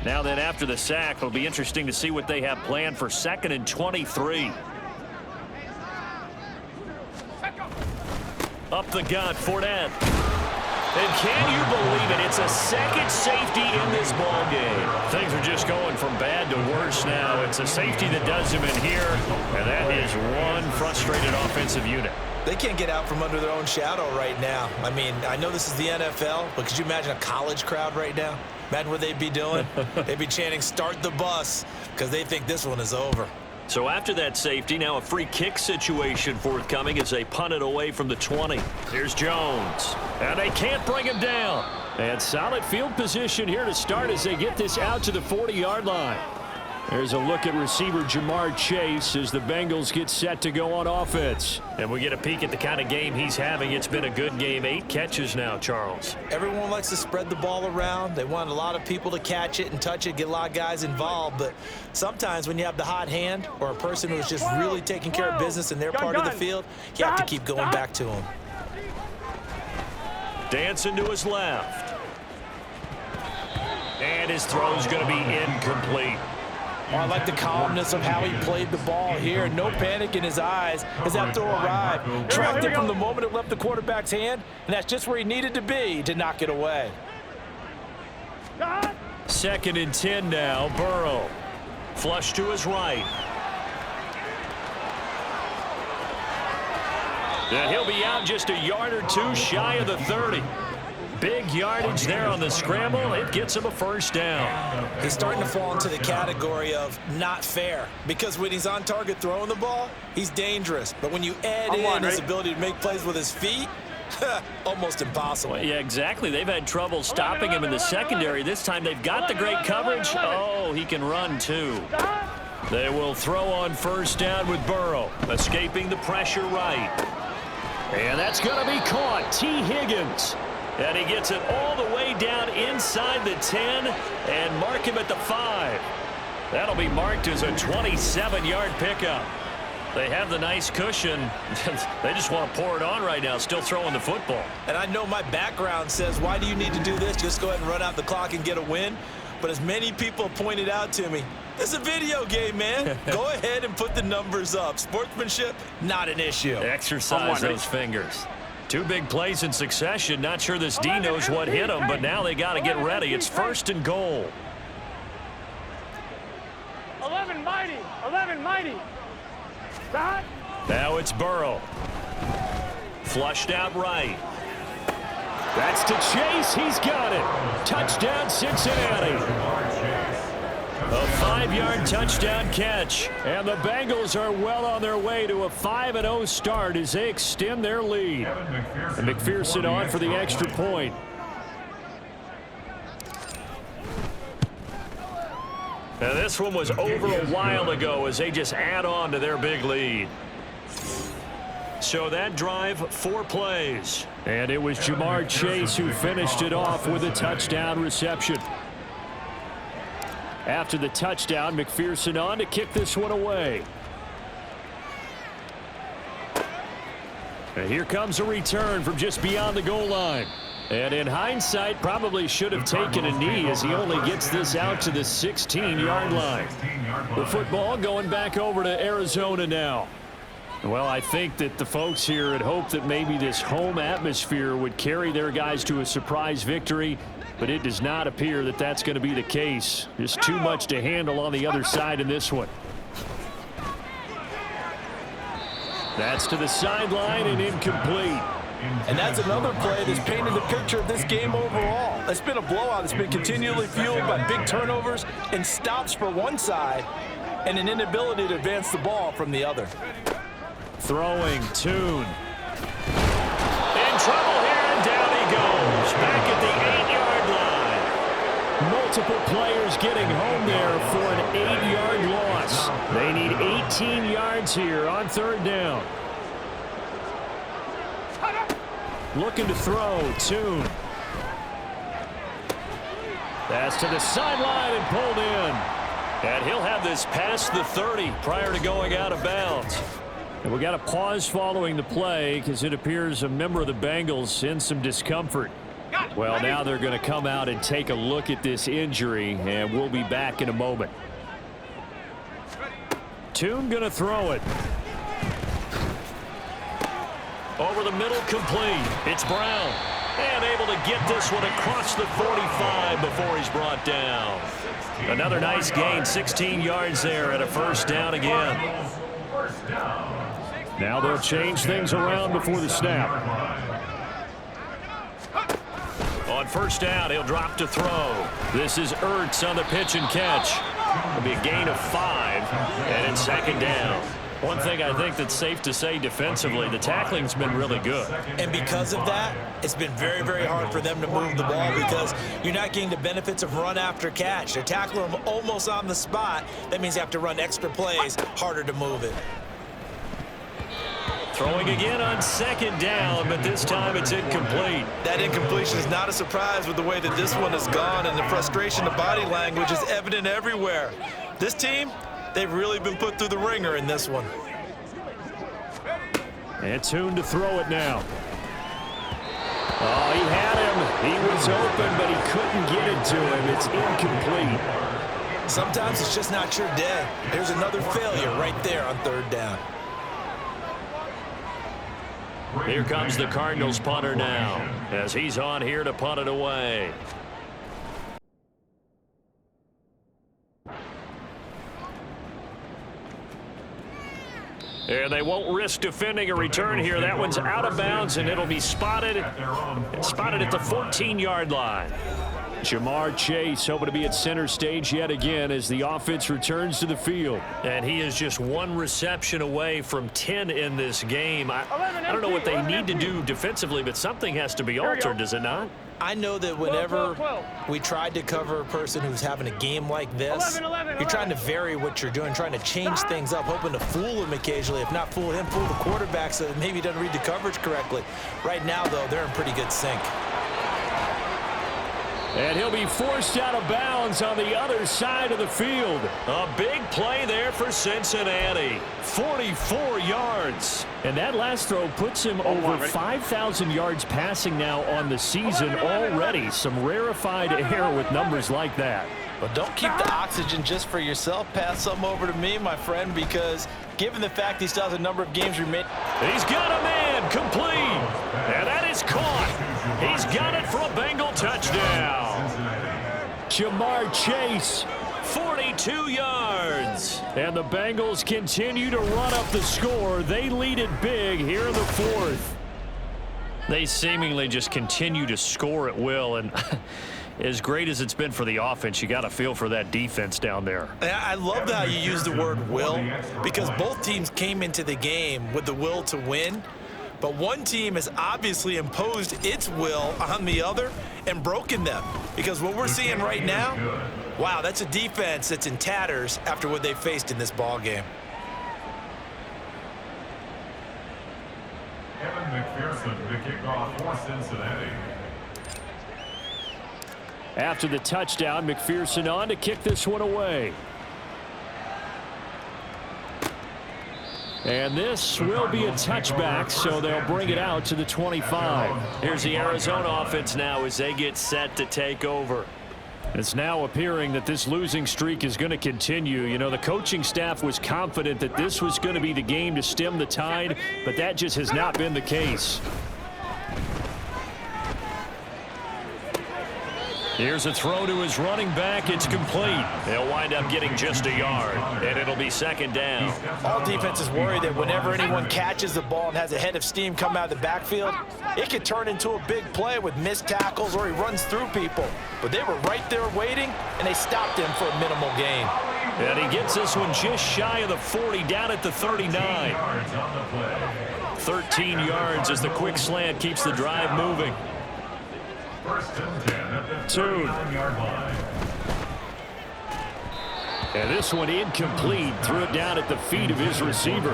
Now then, after the sack, it'll be interesting to see what they have planned for 2nd and 23. Up the gut, Fournette. And can you believe it? It's a second safety in this ball game. Things are just going from bad to worse now. It's a safety that does him in here, and that is one frustrated offensive unit. They can't get out from under their own shadow right now. I mean, I know this is the NFL, but could you imagine a college crowd right now? Imagine what they'd be doing. They'd be chanting, "Start the bus," because they think this one is over. So after that safety, now a free kick situation forthcoming as they punt it away from the 20. Here's Jones. And they can't bring him down. And solid field position here to start as they get this out to the 40-yard line. There's a look at receiver Jamar Chase as the Bengals get set to go on offense. And we get a peek at the kind of game he's having. It's been a good game. 8 catches now, Charles. Everyone likes to spread the ball around. They want a lot of people to catch it and touch it, get a lot of guys involved. But sometimes when you have the hot hand or a person who's just really taking care of business in their part of the field, you have to keep going back to them. Dancing to his left. And his throw's going to be incomplete. Oh, I like the calmness of how he played the ball here. No panic in his eyes as that throw arrived. Tracked it from the moment it left the quarterback's hand, and that's just where he needed to be to knock it away. 2nd and 10 now. Burrow. Flush to his right. And he'll be out just a yard or two shy of the 30. Big yardage there on the scramble. It gets him a first down. He's starting to fall into the category of not fair, because when he's on target throwing the ball, he's dangerous. But when you add in his ability to make plays with his feet, almost impossible. Well, yeah, exactly. They've had trouble stopping him in the secondary. This time they've got the great coverage. Oh, he can run too. They will throw on first down with Burrow, escaping the pressure right. And that's going to be caught. T. Higgins. And he gets it all the way down inside the 10 and mark him at the 5. That'll be marked as a 27-yard pickup. They have the nice cushion. They just want to pour it on right now, still throwing the football. And I know my background says, why do you need to do this? Just go ahead and run out the clock and get a win. But as many people pointed out to me, this is a video game, man. Go ahead and put the numbers up. Sportsmanship, not an issue. Exercise those fingers. 2 big plays in succession. Not sure this D knows what hit him, but now they got to get ready. It's 1st and goal. 11 mighty. 11 mighty. Stop. Now it's Burrow. Flushed out right. That's to Chase. He's got it. Touchdown, Cincinnati. A 5-yard touchdown catch. And the Bengals are well on their way to a 5-0 start as they extend their lead. And McPherson on for the extra point. Now this one was over a while ago as they just add on to their big lead. So that drive, 4 plays. And it was Jamar Chase who finished it off with a touchdown reception. After the touchdown, McPherson on to kick this one away. And here comes a return from just beyond the goal line. And in hindsight, probably should have taken a knee as he only gets this out to the 16-yard line. The football going back over to Arizona now. Well, I think that the folks here had hoped that maybe this home atmosphere would carry their guys to a surprise victory, but it does not appear that that's going to be the case. Just too much to handle on the other side in this one. That's to the sideline and incomplete. And that's another play that's painted the picture of this game overall. It's been a blowout. It's been continually fueled by big turnovers and stops for one side and an inability to advance the ball from the other. Throwing, Tune. In trouble here, and down he goes. Back at the 8-yard line. Multiple players getting home there for an 8-yard loss. They need 18 yards here on 3rd down. Looking to throw, Tune. That's to the sideline and pulled in. And he'll have this past the 30 prior to going out of bounds. And we got a pause following the play because it appears a member of the Bengals in some discomfort. Well, now they're going to come out and take a look at this injury, and we'll be back in a moment. Tune going to throw it. Over the middle, complete. It's Brown. And able to get this one across the 45 before he's brought down. Another nice gain, 16 yards there, and a first down again. Now they'll change things around before the snap. On first down, he'll drop to throw. This is Ertz on the pitch and catch. It'll be a gain of 5, and it's second down. One thing I think that's safe to say defensively, the tackling's been really good. And because of that, it's been very, very hard for them to move the ball because you're not getting the benefits of run after catch. They're tackling them almost on the spot. That means you have to run extra plays, harder to move it. Throwing again on second down, but this time it's incomplete. That incompletion is not a surprise with the way that this one has gone, and the frustration of body language is evident everywhere. This team, they've really been put through the ringer in this one. And Tune to throw it now. Oh, he had him. He was open, but he couldn't get it to him. It's incomplete. Sometimes it's just not your day. There's another failure right there on third down. Here comes the Cardinals punter now, as he's on here to punt it away. And they won't risk defending a return here. That one's out of bounds, and it'll be spotted at the 14-yard line. Jamar Chase hoping to be at center stage yet again as the offense returns to the field. And he is just one reception away from 10 in this game. I don't know what they need to do defensively, but something has to be altered, does it not? I know that whenever we tried to cover a person who's having a game like this, you're trying to vary what you're doing, trying to change things up, hoping to fool him occasionally. If not fool him, fool the quarterback so that maybe he doesn't read the coverage correctly. Right now, though, they're in pretty good sync. And he'll be forced out of bounds on the other side of the field. A big play there for Cincinnati. 44 yards. And that last throw puts him over 5,000 yards passing now on the season already. Some rarefied air with numbers like that. But don't keep the oxygen just for yourself. Pass some over to me, my friend, because given the fact he still has a number of games remaining. He's got a man complete. And that is caught. He's got it for a Bengal touchdown. Jamar Chase, 42 yards. And the Bengals continue to run up the score. They lead it big here in the fourth. They seemingly just continue to score at will. And as great as it's been for the offense, you got to feel for that defense down there. I love how you use the word will, because both teams came into the game with the will to win. But one team has obviously imposed its will on the other and broken them. Because what we're seeing right now, wow, that's a defense that's in tatters after what they faced in this ball game. Evan McPherson, the kickoff for Cincinnati. After the touchdown, McPherson on to kick this one away. And this will be a touchback, so they'll bring it out to the 25. Here's the Arizona offense now as they get set to take over. It's now appearing that this losing streak is going to continue. You know, the coaching staff was confident that this was going to be the game to stem the tide, but that just has not been the case. Here's a throw to his running back. It's complete. They'll wind up getting just a yard, and it'll be second down. All defenses worry that whenever anyone catches the ball and has a head of steam come out of the backfield, it could turn into a big play with missed tackles or he runs through people. But they were right there waiting, and they stopped him for a minimal gain. And he gets this one just shy of the 40, down at the 39. 13 yards as the quick slant keeps the drive moving. First and 10 at the 39-yard line. And this one incomplete. Threw it down at the feet of his receiver.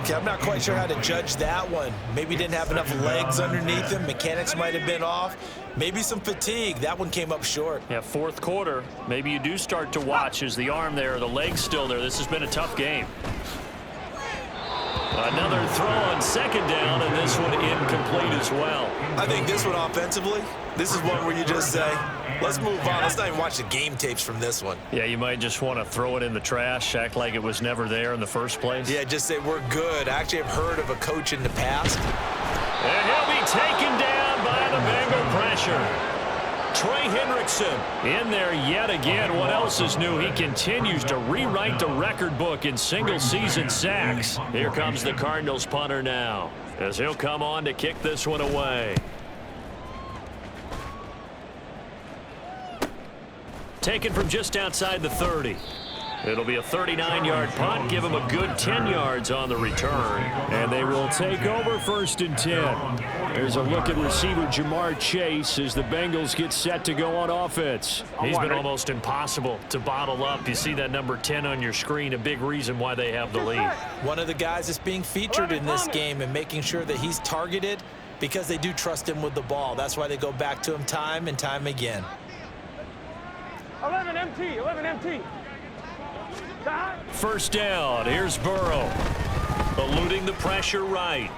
Okay, I'm not quite sure how to judge that one. Maybe didn't have enough legs underneath him. Mechanics might have been off. Maybe some fatigue. That one came up short. Yeah, fourth quarter. Maybe you do start to watch as the arm there, the leg's still there. This has been a tough game. Another throw on second down, and this one incomplete as well. I think this one offensively, this is one where you just say, let's move on. Let's not even watch the game tapes from this one. Yeah, you might just want to throw it in the trash, act like it was never there in the first place. Yeah, just say we're good. I actually have heard of a coach in the past. And he'll be taken down by the Bengal pressure. Trey Hendrickson in there yet again. What else is new? He continues to rewrite the record book in single-season sacks. Here comes the Cardinals punter now, as he'll come on to kick this one away. Taken from just outside the 30. It'll be a 39-yard punt. Give him a good 10 yards on the return. And they will take over 1st and 10. There's a look at receiver Jamar Chase as the Bengals get set to go on offense. He's been almost impossible to bottle up. You see that number 10 on your screen, a big reason why they have the lead. One of the guys that's being featured in this game and making sure that he's targeted because they do trust him with the ball. That's why they go back to him time and time again. 11 MT, 11 MT. 1st down. Here's Burrow. Eluding the pressure right.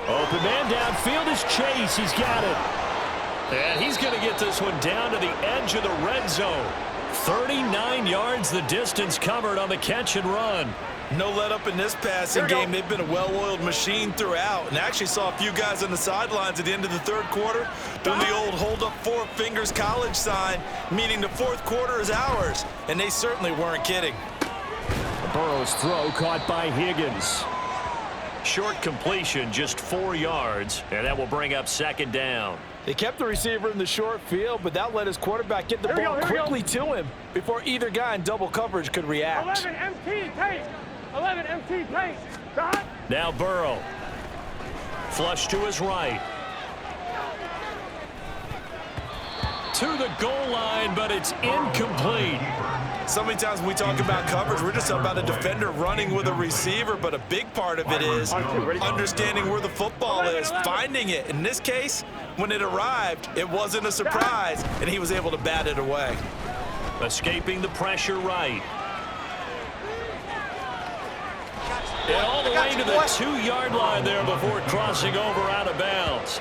Open man downfield is Chase. He's got it. And he's going to get this one down to the edge of the red zone. 39 yards the distance covered on the catch and run. No let up in this passing game. They've been a well-oiled machine throughout. And actually saw a few guys on the sidelines at the end of the 3rd quarter doing the old hold up 4 fingers college sign, meaning the 4th quarter is ours. And they certainly weren't kidding. Burrow's throw caught by Higgins. Short completion, just 4 yards, and that will bring up 2nd down. They kept the receiver in the short field, but that let his quarterback get the ball quickly to him before either guy in double coverage could react. 11 MT tape. 11 MT tape. Now Burrow. Flush to his right. To the goal line, but it's incomplete. So many times when we talk about coverage, we're just talking about a defender running with a receiver, but a big part of it is understanding where the football is, finding it. In this case, when it arrived, it wasn't a surprise, and he was able to bat it away. Escaping the pressure right. And all the way to the 2-yard line there before crossing over out of bounds.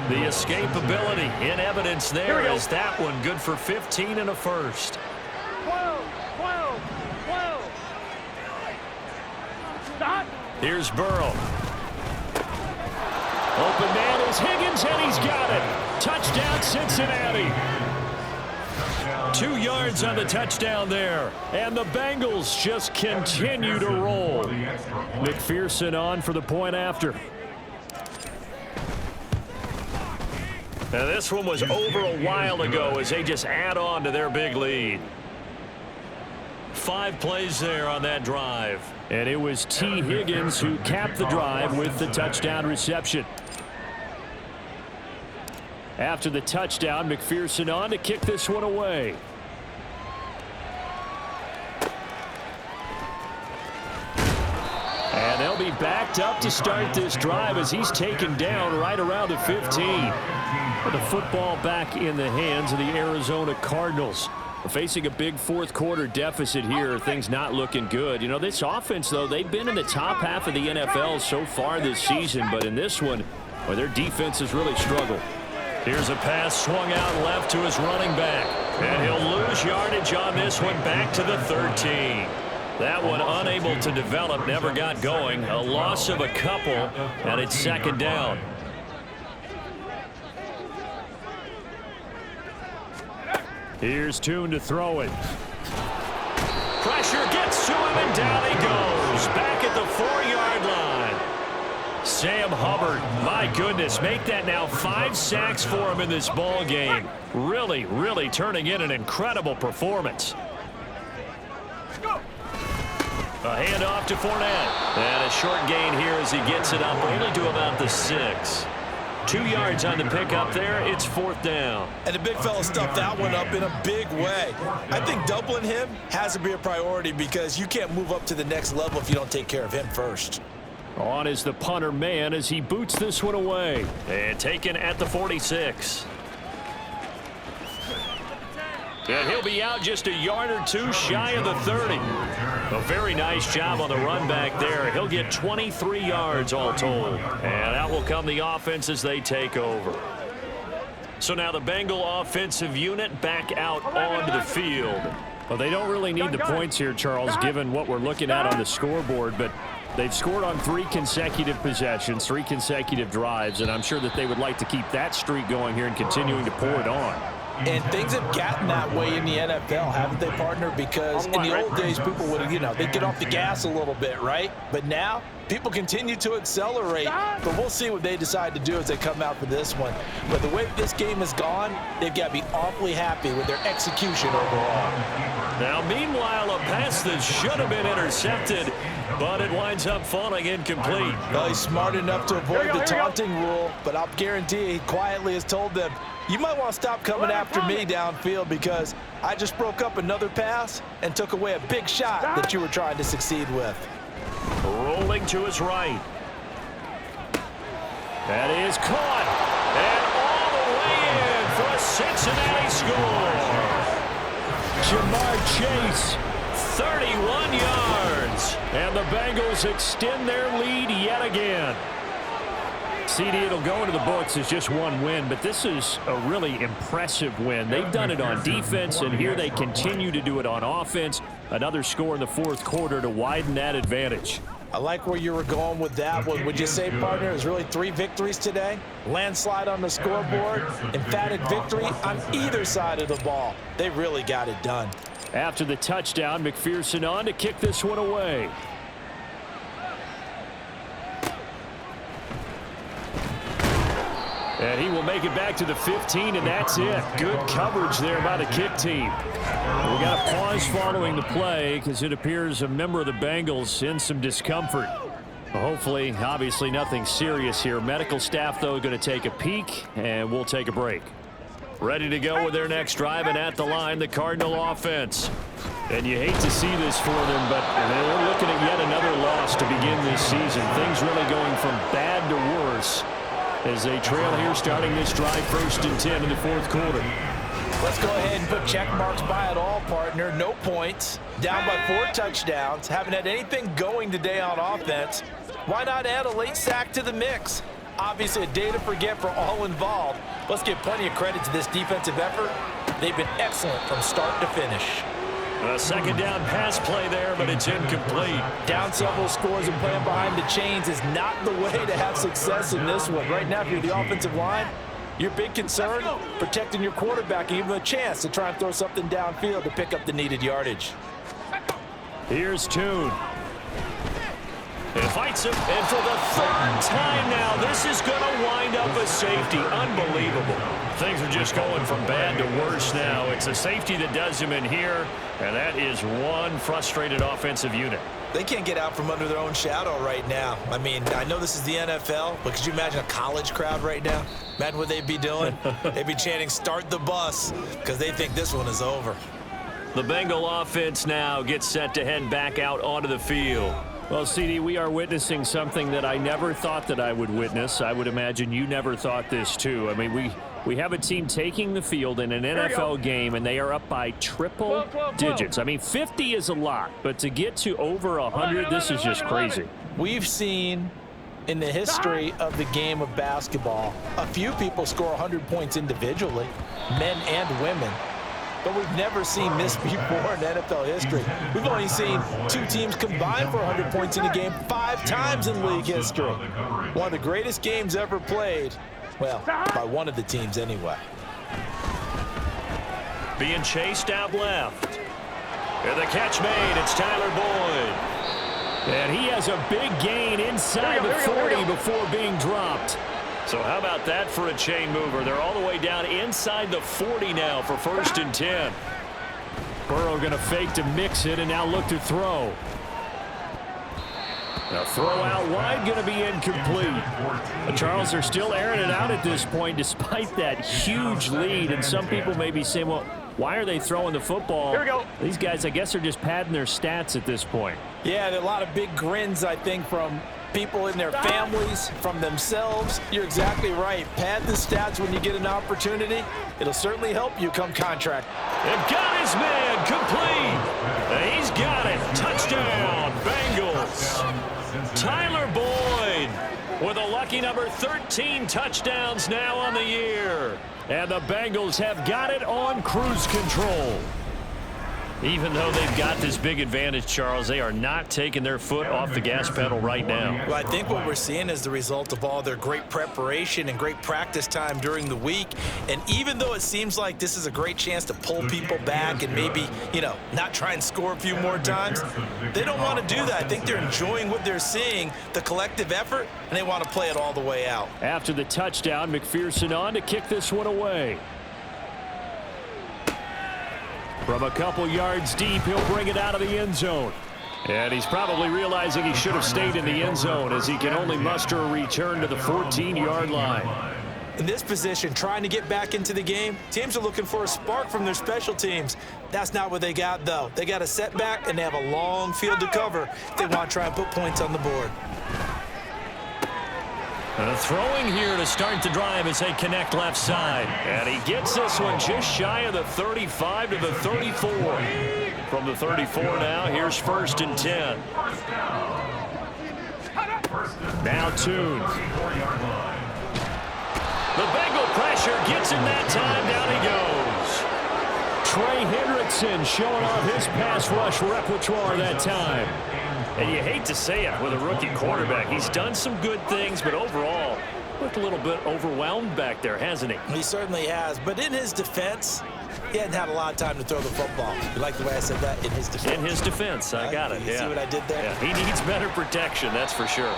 The escapability in evidence there is that one good for 15 and a first. 12, 12, 12. Stop. Here's Burrow. Open man is Higgins, and he's got it. Touchdown, Cincinnati. 2 yards on the touchdown there. And the Bengals just continue to roll. McPherson on for the point after. Now this one was over a while ago as they just add on to their big lead. 5 plays there on that drive. And it was T. Higgins who capped the drive with the touchdown reception. After the touchdown, McPherson on to kick this one away. And they'll be backed up to start this drive as he's taken down right around the 15. The football back in the hands of the Arizona Cardinals. Facing a big 4th quarter deficit here, things not looking good. You know, this offense, though, they've been in the top half of the NFL so far this season, but in this one, well, their defense has really struggled. Here's a pass swung out left to his running back. And he'll lose yardage on this one back to the 13. That one unable to develop, never got going. A loss of a couple, and it's 2nd down. Here's Tune to throw it. Pressure gets to him, and down he goes. Back at the 4-yard line. Sam Hubbard, my goodness, make that now 5 sacks for him in this ball game. Really, really turning in an incredible performance. A handoff to Fournette. And a short gain here as he gets it up only to about the 6. 2 yards on the pickup there. It's 4th down. And the big fella stuffed that one up in a big way. I think doubling him has to be a priority because you can't move up to the next level if you don't take care of him first. On is the punter man as he boots this one away. And taken at the 46. And he'll be out just a yard or two shy of the 30. A very nice job on the run back there. He'll get 23 yards all told. And out will come the offense as they take over. So now the Bengal offensive unit back out onto the field. Well, they don't really need the points here, Charles, given what we're looking at on the scoreboard. But they've scored on 3 consecutive possessions, 3 consecutive drives, and I'm sure that they would like to keep that streak going here and continuing to pour it on. And things have gotten that way in the NFL, haven't they, partner? Because in the old days, people would, they'd get off the gas a little bit, right? But now, people continue to accelerate. But we'll see what they decide to do as they come out for this one. But the way this game has gone, they've got to be awfully happy with their execution overall. Now, meanwhile, a pass that should have been intercepted, but it winds up falling incomplete. Well, he's smart enough to avoid the taunting rule, but I'll guarantee he quietly has told them, you might want to stop coming after me downfield because I just broke up another pass and took away a big shot that you were trying to succeed with. Rolling to his right. That is caught. And all the way in for a Cincinnati score. Jamar Chase, 31 yards. And the Bengals extend their lead yet again. CD, it'll go into the books as just one win, but this is a really impressive win. They've done it on defense, and here they continue to do it on offense. Another score in the fourth quarter to widen that advantage. I like where you were going with that one. Would you say, partner, it was really 3 victories today? Landslide on the scoreboard, emphatic victory on either side of the ball. They really got it done. After the touchdown, McPherson on to kick this one away. And he will make it back to the 15, and that's it. Good coverage there by the kick team. We got a pause following the play because it appears a member of the Bengals in some discomfort. Hopefully, obviously nothing serious here. Medical staff, though, going to take a peek, and we'll take a break. Ready to go with their next drive, and at the line, the Cardinal offense. And you hate to see this for them, but they're looking at yet another loss to begin this season. Things really going from bad to worse as they trail here starting this drive 1st and 10 in the fourth quarter. Let's go ahead and put check marks by it all, partner. No points, down by 4 touchdowns, haven't had anything going today on offense. Why not add a late sack to the mix? Obviously a day to forget for all involved. Let's give plenty of credit to this defensive effort. They've been excellent from start to finish. A second down pass play there, but it's incomplete. Down several scores and playing behind the chains is not the way to have success in this one. Right now, if you're the offensive line, your big concern, protecting your quarterback and give him a chance to try and throw something downfield to pick up the needed yardage. Here's Toon. And fights him, and for the 3rd time now, this is going to wind up a safety. Unbelievable. Things are just going from bad to worse now. It's a safety that does him in here, and that is one frustrated offensive unit. They can't get out from under their own shadow right now. I mean, I know this is the NFL, but could you imagine a college crowd right now? Imagine what they'd be doing. They'd be chanting, "Start the bus," because they think this one is over. The Bengal offense now gets set to head back out onto the field. Well, CD, we are witnessing something that I never thought that I would witness. I would imagine you never thought this, too. I mean, we have a team taking the field in an NFL game, and they are up by triple digits. I mean, 50 is a lot, but to get to over 100, this is just crazy. We've seen in the history of the game of basketball a few people score 100 points individually, men and women. But we've never seen this before in NFL history. We've only seen 2 teams combine for 100 points in a game 5 times in league history. One of the greatest games ever played, well, by one of the teams anyway. Being chased out left. And the catch made. It's Tyler Boyd. And he has a big gain inside the 40 before being dropped. So how about that for a chain mover? They're all the way down inside the 40 now for 1st and 10. Burrow going to fake to mix it and now look to throw. Now throw out wide going to be incomplete. Charles, they're still airing it out at this point despite that huge lead. And some people may be saying, well, why are they throwing the football? Here we go. These guys, I guess, are just padding their stats at this point. Yeah, there are a lot of big grins, I think, from people in their families, from themselves. You're exactly right. Pad the stats when you get an opportunity. It'll certainly help you come contract. They've got his man complete. He's got it. Touchdown, Bengals. Tyler Boyd with a lucky number 13 touchdowns now on the year. And the Bengals have got it on cruise control. Even though they've got this big advantage, Charles, they are not taking their foot off the gas pedal right now. Well, I think what we're seeing is the result of all their great preparation and great practice time during the week. And even though it seems like this is a great chance to pull people back and maybe, not try and score a few more times, they don't want to do that. I think they're enjoying what they're seeing, the collective effort, and they want to play it all the way out. After the touchdown, McPherson on to kick this one away. From a couple yards deep, he'll bring it out of the end zone. And he's probably realizing he should have stayed in the end zone as he can only muster a return to the 14-yard line. In this position, trying to get back into the game, teams are looking for a spark from their special teams. That's not what they got, though. They got a setback, and they have a long field to cover if they want to try and put points on the board. Throwing here to start the drive as they connect left side. And he gets this one just shy of the 35 to the 34. From the 34 now, here's 1st and 10. Now Tune. The Bengal pressure gets him that time. Down he goes. Trey Hendrickson showing off his pass rush repertoire that time. And you hate to say it with a rookie quarterback. He's done some good things, but overall, looked a little bit overwhelmed back there, hasn't he? He certainly has. But in his defense, he hadn't had a lot of time to throw the football. You like the way I said that? In his defense. In his defense. I got it. You see what I did there? Yeah. He needs better protection, that's for sure.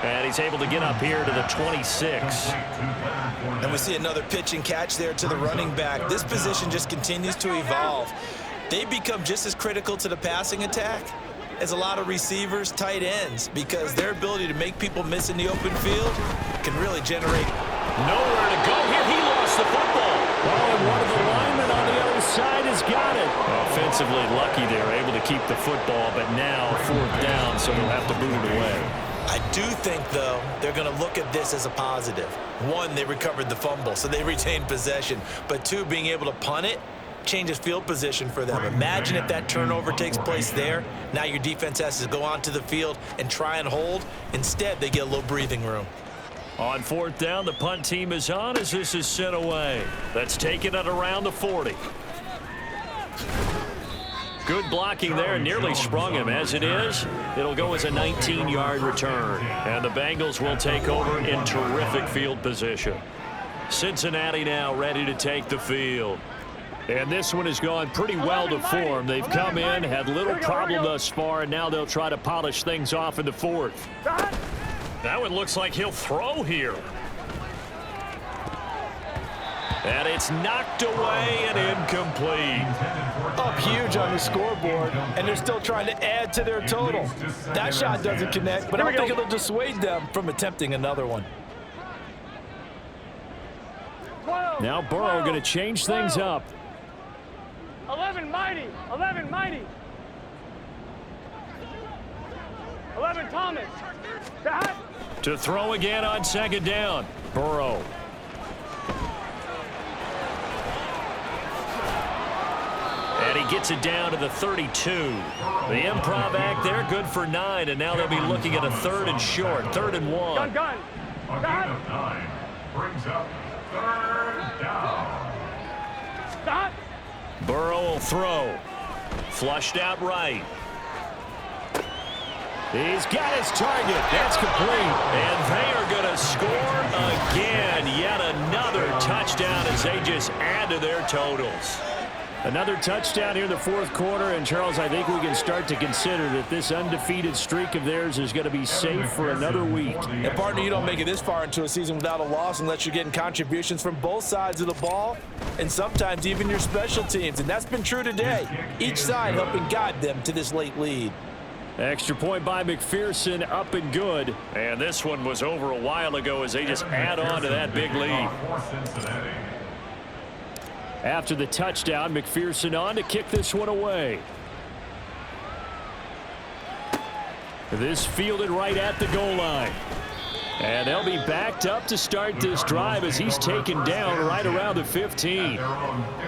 And he's able to get up here to the 26. And we see another pitch and catch there to the running back. This position just continues to evolve. They become just as critical to the passing attack as a lot of receivers, tight ends, because their ability to make people miss in the open field can really generate. Nowhere to go here. He lost the football. Oh, and one of the linemen on the other side has got it. Offensively lucky they were able to keep the football, but now 4th down, so they'll have to boot it away. I do think, though, they're going to look at this as a positive. One, they recovered the fumble, so they retained possession. But two, being able to punt it changes field position for them. Imagine if that turnover takes place there. Now your defense has to go onto the field and try and hold. Instead, they get a little breathing room. On 4th down, the punt team is on as this is sent away. That's taken at around the 40. Good blocking there, nearly sprung him. As it is, it'll go as a 19-yard return. And the Bengals will take over in terrific field position. Cincinnati now ready to take the field. And this one has gone pretty well to form. They've come in, had little problem thus far, and now they'll try to polish things off in the 4th. That one looks like he'll throw here. And it's knocked away and incomplete. Up huge on the scoreboard, and they're still trying to add to their total. That shot doesn't connect, but I don't think it'll dissuade them from attempting another one. Now Burrow going to change things up. 11 mighty. 11 mighty. 11 Thomas. To throw again on 2nd down. Burrow. And he gets it down to the 32. The improv act there, good for 9, and now they'll be looking at a 3rd and short, 3rd and 1. Gun. A gain of 9 brings up 3rd down. Stop. Burrow will throw. Flushed out right. He's got his target. That's complete. And they are going to score again. Yet another touchdown as they just add to their totals. Another touchdown here in the 4th quarter. And, Charles, I think we can start to consider that this undefeated streak of theirs is going to be safe for another week. And, partner, you don't make it this far into a season without a loss unless you're getting contributions from both sides of the ball and sometimes even your special teams. And that's been true today. Each side helping guide them to this late lead. Extra point by McPherson, up and good. And this one was over a while ago as they just add on to that big lead. After the touchdown, McPherson on to kick this one away. This fielded right at the goal line. And they'll be backed up to start this drive as he's taken down right around the 15.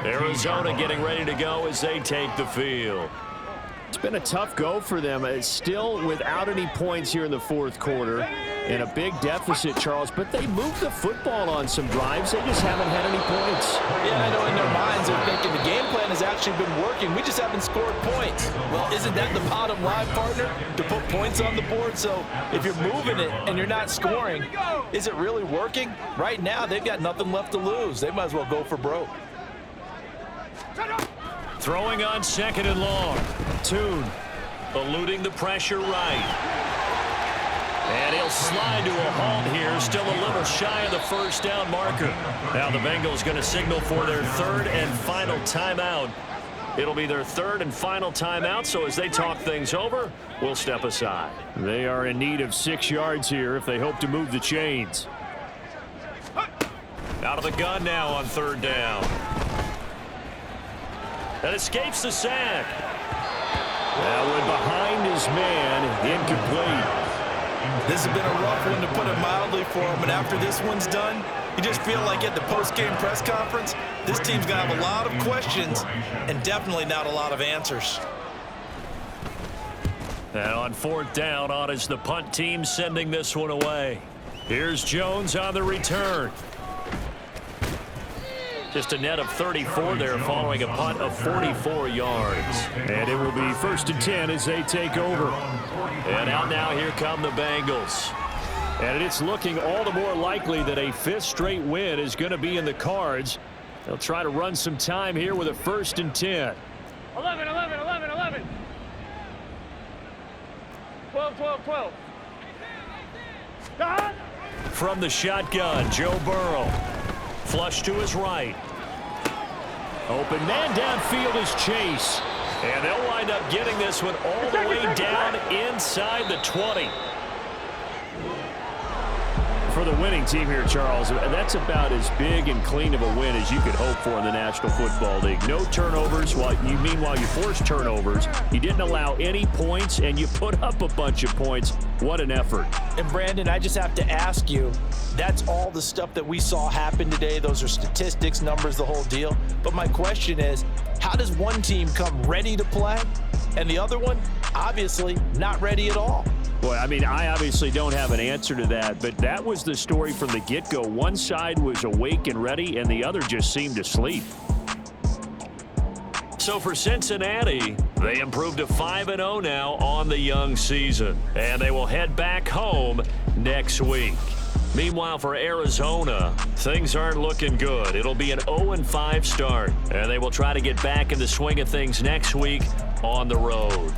Arizona getting ready to go as they take the field. It's been a tough go for them. It's still without any points here in the fourth quarter and a big deficit, Charles, but they moved the football on some drives. They just haven't had any points. Yeah, I know in their minds they're thinking the game plan has actually been working. We just haven't scored points. Well, isn't that the bottom line, partner? To put points on the board. So if you're moving it and you're not scoring, is it really working? Right now, they've got nothing left to lose. They might as well go for broke. Throwing on second and long. Tune eluding the pressure right. And he'll slide to a halt here, still a little shy of the first down marker. Now the Bengals going to signal for their third and final timeout. It'll be their third and final timeout, so as they talk things over, we'll step aside. They are in need of 6 yards here if they hope to move the chains. Out of the gun now on third down. And escapes the sack. That one behind his man, incomplete. This has been a rough one, to put it mildly, for him. And after this one's done, you just feel like at the post-game press conference, this team's going to have a lot of questions and definitely not a lot of answers. And on fourth down, on is the punt team sending this one away. Here's Jones on the return. Just a net of 34 there following a punt of 44 yards. And it will be 1st and 10 as they take over. And out now, here come the Bengals. And it's looking all the more likely that a 5th straight win is going to be in the cards. They'll try to run some time here with a 1st and 10. 11, 11, 11, 11. 12, 12, 12. Done. From the shotgun, Joe Burrow. Flush to his right. Open man downfield is Chase. And they'll wind up getting this one all the way down inside the 20. For the winning team here, Charles, that's about as big and clean of a win as you could hope for in the National Football League. No turnovers. Meanwhile, you forced turnovers. You didn't allow any points, and you put up a bunch of points. What an effort. And, Brandon, I just have to ask you, that's all the stuff that we saw happen today. Those are statistics, numbers, the whole deal. But my question is, how does one team come ready to play and the other one, obviously, not ready at all? Boy, I mean, I obviously don't have an answer to that, but that was the story from the get-go. One side was awake and ready, and the other just seemed asleep. So for Cincinnati, they improved to 5-0 now on the young season, and they will head back home next week. Meanwhile, for Arizona, things aren't looking good. It'll be an 0-5 start, and they will try to get back in the swing of things next week on the road.